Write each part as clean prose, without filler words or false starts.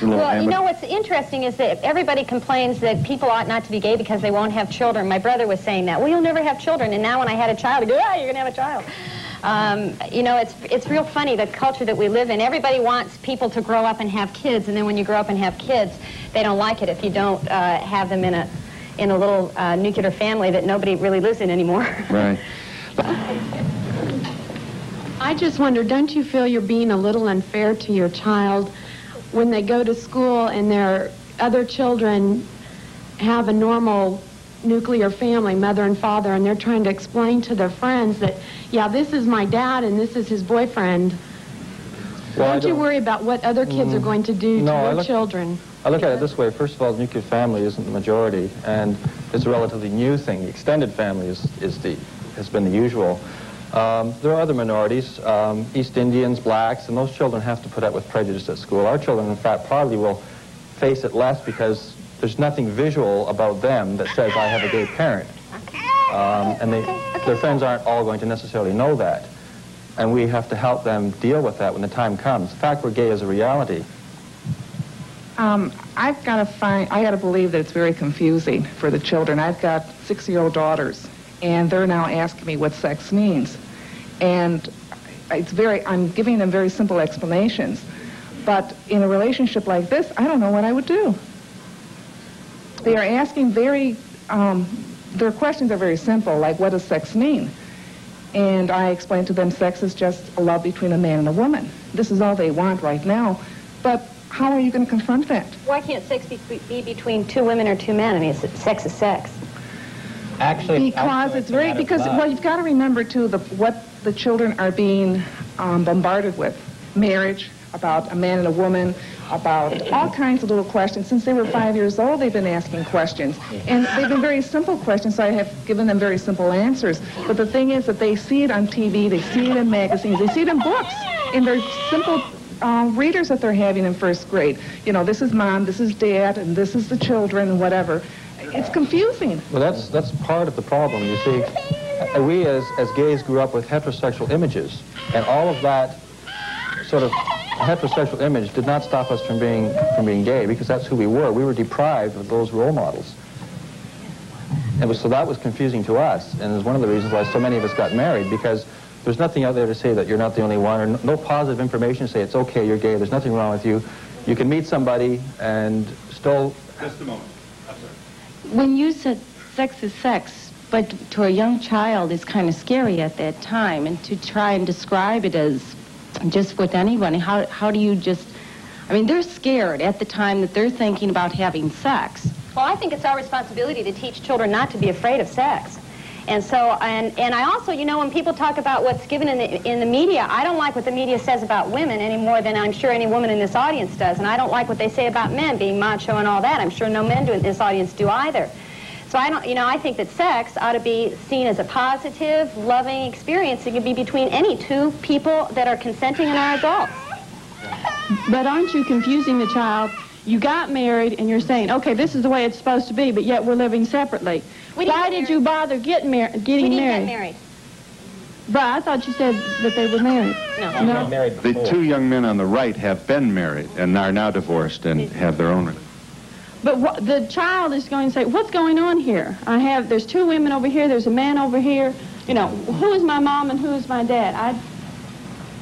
Well, you know what's interesting is that everybody complains that people ought not to be gay because they won't have children. My brother was saying that. Well, you'll never have children. And now when I had a child, I go, you're going to have a child. You know, it's real funny, the culture that we live in. Everybody wants people to grow up and have kids, and then when you grow up and have kids, they don't like it if you don't have them in a little nuclear family that nobody really lives in anymore. Right. I just wonder, don't you feel you're being a little unfair to your child when they go to school and their other children have a normal nuclear family, mother and father, and they're trying to explain to their friends that, yeah, this is my dad and this is his boyfriend. Well, don't you worry about what other kids are going to do to your children? I look at it this way. First of all, the nuclear family isn't the majority, and it's a relatively new thing. The extended family has been the usual. There are other minorities, East Indians, blacks, and those children have to put up with prejudice at school. Our children, in fact, probably will face it less because there's nothing visual about them that says I have a gay parent. And their friends aren't all going to necessarily know that. And we have to help them deal with that when the time comes. The fact we're gay is a reality. I gotta believe that it's very confusing for the children. I've got 6-year-old daughters, and they're now asking me what sex means. And I'm giving them very simple explanations. But in a relationship like this, I don't know what I would do. They are asking their questions are very simple, like what does sex mean? And I explain to them sex is just a love between a man and a woman. This is all they want right now. But how are you going to confront that? Why can't sex be between two women or two men? I mean, sex is sex. Because well, you've got to remember too what the children are being bombarded with: marriage, about a man and a woman, about all kinds of little questions. Since they were 5 years old, they've been asking questions, and they've been very simple questions. So I have given them very simple answers. But the thing is that they see it on TV, they see it in magazines, they see it in books, in their simple readers that they're having in first grade. You know, this is mom, this is dad, and this is the children, and whatever. It's confusing. Well, that's part of the problem. You see, we as gays grew up with heterosexual images, and all of that sort of heterosexual image did not stop us from being gay, because that's who we were. We were deprived of those role models. So that was confusing to us, and it was one of the reasons why so many of us got married, because there's nothing out there to say that you're not the only one, or no positive information to say it's okay, you're gay, there's nothing wrong with you. You can meet somebody and still... Just a moment. I'm sorry. When you said sex is sex, but to a young child it's kind of scary at that time, and to try and describe it as just with anyone, how do you just... I mean, they're scared at the time that they're thinking about having sex. Well, I think it's our responsibility to teach children not to be afraid of sex. And so, and I also, you know, when people talk about what's given in the media, I don't like what the media says about women any more than I'm sure any woman in this audience does. And I don't like what they say about men, being macho and all that. I'm sure no men in this audience do either. So I think that sex ought to be seen as a positive, loving experience. It can be between any two people that are consenting and are adults. But aren't you confusing the child? You got married and you're saying, okay, this is the way it's supposed to be, but yet we're living separately. Why did you bother getting married? We didn't get married. But I thought you said that they were married. No. The two young men on the right have been married and are now divorced and have their own... But the child is going to say, what's going on here? There's two women over here, there's a man over here. You know, who is my mom and who is my dad? I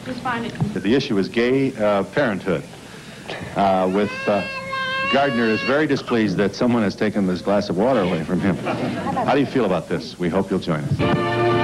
just find it... The issue is gay parenthood. Gardner is very displeased that someone has taken this glass of water away from him. How do you feel about this? We hope you'll join us.